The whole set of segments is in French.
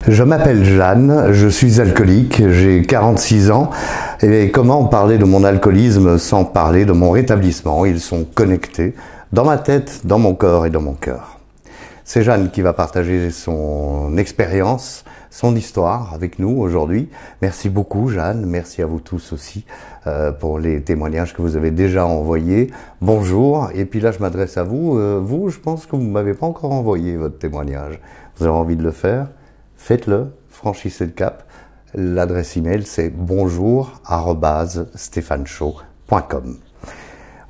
Je m'appelle Jeanne, je suis alcoolique, j'ai 46 ans et comment parler de mon alcoolisme sans parler de mon rétablissement? Ils sont connectés dans ma tête, dans mon corps et dans mon cœur. C'est Jeanne qui va partager son expérience, son histoire avec nous aujourd'hui. Merci beaucoup Jeanne, merci à vous tous aussi pour les témoignages que vous avez déjà envoyés. Bonjour, et puis là je m'adresse à vous. Vous, je pense que vous ne m'avez pas encore envoyé votre témoignage. Vous avez envie de le faire? Faites-le, franchissez le cap. L'adresse email c'est bonjour@stéphaneshow.com.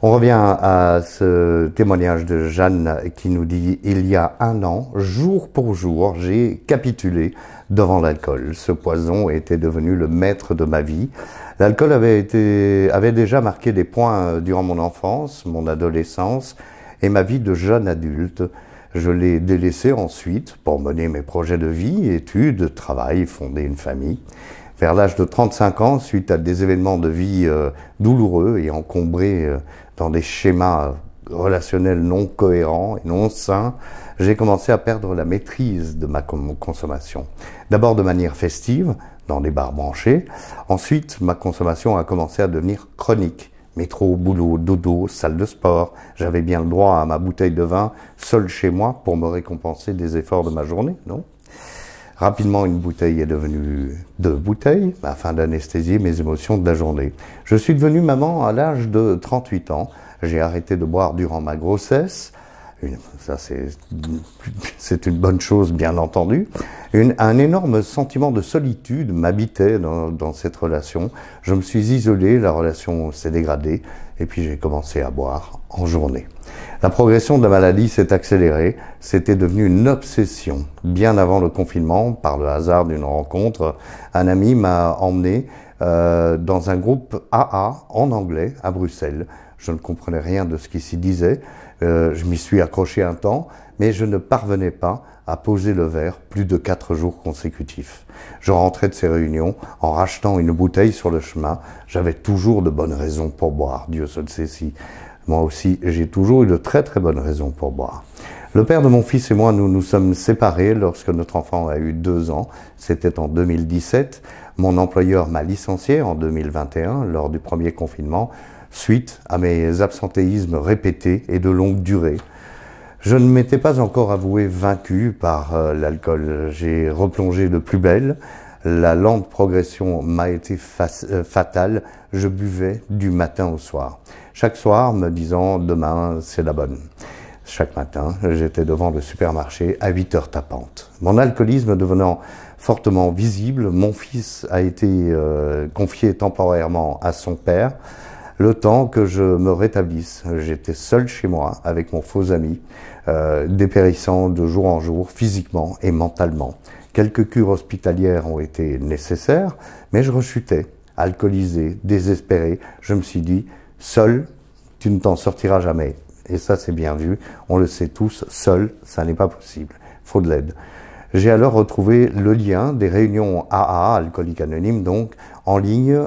On revient à ce témoignage de Jeanne qui nous dit « Il y a un an, jour pour jour, j'ai capitulé devant l'alcool. Ce poison était devenu le maître de ma vie. L'alcool avait déjà marqué des points durant mon enfance, mon adolescence et ma vie de jeune adulte. Je l'ai délaissé ensuite pour mener mes projets de vie, études, travail, fonder une famille. Vers l'âge de 35 ans, suite à des événements de vie douloureux et encombrés dans des schémas relationnels non cohérents et non sains, j'ai commencé à perdre la maîtrise de ma consommation. D'abord de manière festive, dans des bars branchés. Ensuite, ma consommation a commencé à devenir chronique. Métro, boulot, dodo, salle de sport. J'avais bien le droit à ma bouteille de vin, seul chez moi, pour me récompenser des efforts de ma journée, non? Rapidement, une bouteille est devenue 2 bouteilles, afin d'anesthésier mes émotions de la journée. Je suis devenu maman à l'âge de 38 ans. J'ai arrêté de boire durant ma grossesse. Ça, c'est une bonne chose, bien entendu. Un énorme sentiment de solitude m'habitait dans cette relation. Je me suis isolé, la relation s'est dégradée, et puis j'ai commencé à boire en journée. La progression de la maladie s'est accélérée. C'était devenu une obsession. Bien avant le confinement, par le hasard d'une rencontre, un ami m'a emmené dans un groupe AA en anglais à Bruxelles. Je ne comprenais rien de ce qui s'y disait. Je m'y suis accroché un temps, mais je ne parvenais pas à poser le verre plus de 4 jours consécutifs. Je rentrais de ces réunions en rachetant une bouteille sur le chemin. J'avais toujours de bonnes raisons pour boire, Dieu seul sait si. Moi aussi, j'ai toujours eu de très très bonnes raisons pour boire. Le père de mon fils et moi, nous nous sommes séparés lorsque notre enfant a eu 2 ans. C'était en 2017. Mon employeur m'a licencié en 2021 lors du premier confinement, suite à mes absentéismes répétés et de longue durée. Je ne m'étais pas encore avoué vaincu par l'alcool. J'ai replongé de plus belle. La lente progression m'a été fatale. Je buvais du matin au soir. Chaque soir, me disant « demain, c'est la bonne ». Chaque matin, j'étais devant le supermarché à 8 heures tapantes. Mon alcoolisme devenant fortement visible, mon fils a été confié temporairement à son père. Le temps que je me rétablisse, j'étais seul chez moi avec mon faux ami, dépérissant de jour en jour, physiquement et mentalement. Quelques cures hospitalières ont été nécessaires, mais je rechutais, alcoolisé, désespéré. Je me suis dit, seul, tu ne t'en sortiras jamais. Et ça, c'est bien vu, on le sait tous, seul, ça n'est pas possible, il faut de l'aide. J'ai alors retrouvé le lien des réunions AA, Alcooliques Anonymes, donc en ligne.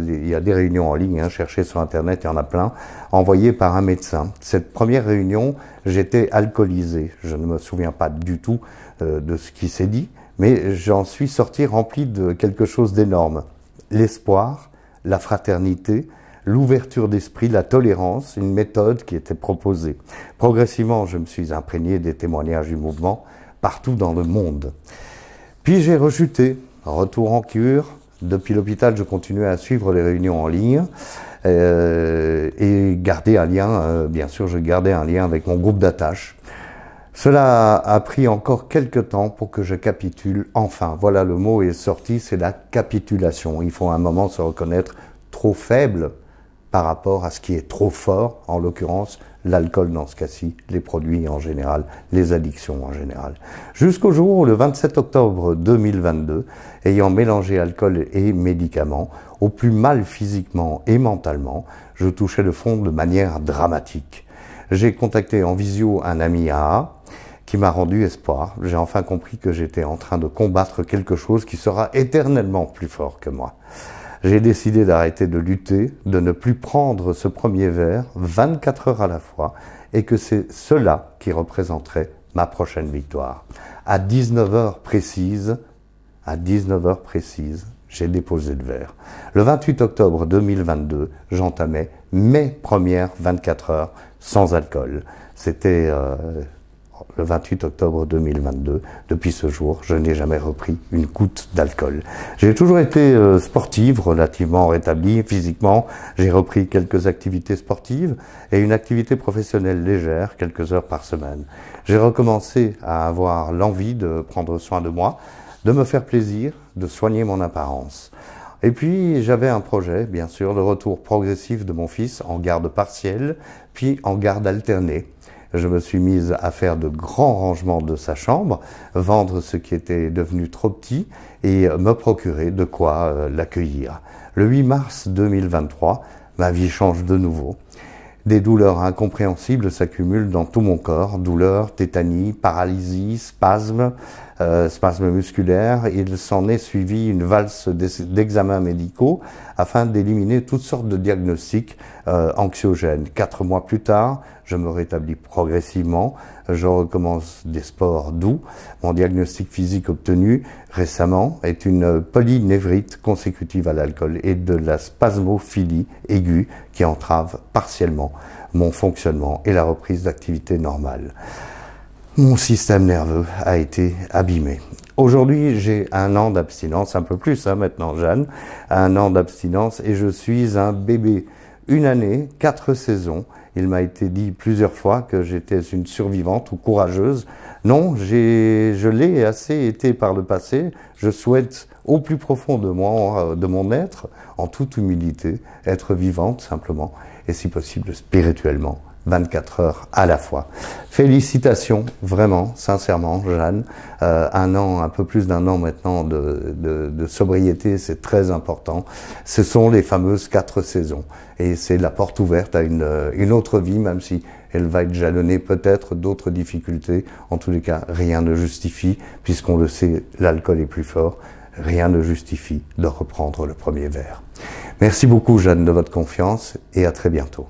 Il y a des réunions en ligne, cherchez sur Internet, il y en a plein, envoyées par un médecin. Cette première réunion, j'étais alcoolisé. Je ne me souviens pas du tout de ce qui s'est dit, mais j'en suis sorti rempli de quelque chose d'énorme. L'espoir, la fraternité, l'ouverture d'esprit, la tolérance, une méthode qui était proposée. Progressivement, je me suis imprégné des témoignages du mouvement, partout dans le monde. Puis j'ai rechuté, retour en cure. Depuis l'hôpital, je continuais à suivre les réunions en ligne et garder un lien, bien sûr, je gardais un lien avec mon groupe d'attache. Cela a pris encore quelques temps pour que je capitule enfin. Voilà, le mot est sorti, c'est la capitulation. Il faut à un moment se reconnaître trop faible par rapport à ce qui est trop fort, en l'occurrence l'alcool dans ce cas-ci, les produits en général, les addictions en général. Jusqu'au jour où, le 27 octobre 2022, ayant mélangé alcool et médicaments, au plus mal physiquement et mentalement, je touchais le fond de manière dramatique. J'ai contacté en visio un ami AA qui m'a rendu espoir. J'ai enfin compris que j'étais en train de combattre quelque chose qui sera éternellement plus fort que moi. J'ai décidé d'arrêter de lutter, de ne plus prendre ce premier verre 24 heures à la fois, et que c'est cela qui représenterait ma prochaine victoire. À 19 heures précises, à 19 heures précises, j'ai déposé le verre. Le 28 octobre 2022, j'entamais mes premières 24 heures sans alcool. C'était le 28 octobre 2022. Depuis ce jour, je n'ai jamais repris une goutte d'alcool. J'ai toujours été sportive, relativement rétablie physiquement. J'ai repris quelques activités sportives et une activité professionnelle légère, quelques heures par semaine. J'ai recommencé à avoir l'envie de prendre soin de moi, de me faire plaisir, de soigner mon apparence. Et puis j'avais un projet, bien sûr, le retour progressif de mon fils en garde partielle, puis en garde alternée. Je me suis mise à faire de grands rangements de sa chambre, vendre ce qui était devenu trop petit et me procurer de quoi l'accueillir. Le 8 mars 2023, ma vie change de nouveau. Des douleurs incompréhensibles s'accumulent dans tout mon corps, douleurs, tétanie, paralysie, spasmes musculaires. Il s'en est suivi une valse d'examens médicaux afin d'éliminer toutes sortes de diagnostics anxiogènes. 4 mois plus tard, je me rétablis progressivement, je recommence des sports doux. Mon diagnostic physique obtenu récemment est une polynévrite consécutive à l'alcool et de la spasmophilie aiguë qui entrave partiellement mon fonctionnement et la reprise d'activité normale. Mon système nerveux a été abîmé. Aujourd'hui, j'ai 1 an d'abstinence, un peu plus maintenant, Jeanne, 1 an d'abstinence et je suis un bébé. 1 année, 4 saisons. Il m'a été dit plusieurs fois que j'étais une survivante ou courageuse. Non, je l'ai assez été par le passé. Je souhaite au plus profond de mon être, en toute humilité, être vivante simplement, et si possible spirituellement, 24 heures à la fois. Félicitations, vraiment, sincèrement, Jeanne. 1 an, un peu plus d'1 an maintenant de sobriété, c'est très important. Ce sont les fameuses 4 saisons. Et c'est la porte ouverte à une autre vie, même si elle va être jalonnée peut-être d'autres difficultés. En tous les cas, rien ne justifie, puisqu'on le sait, l'alcool est plus fort. Rien ne justifie de reprendre le premier verre. Merci beaucoup, Jeanne, de votre confiance et à très bientôt.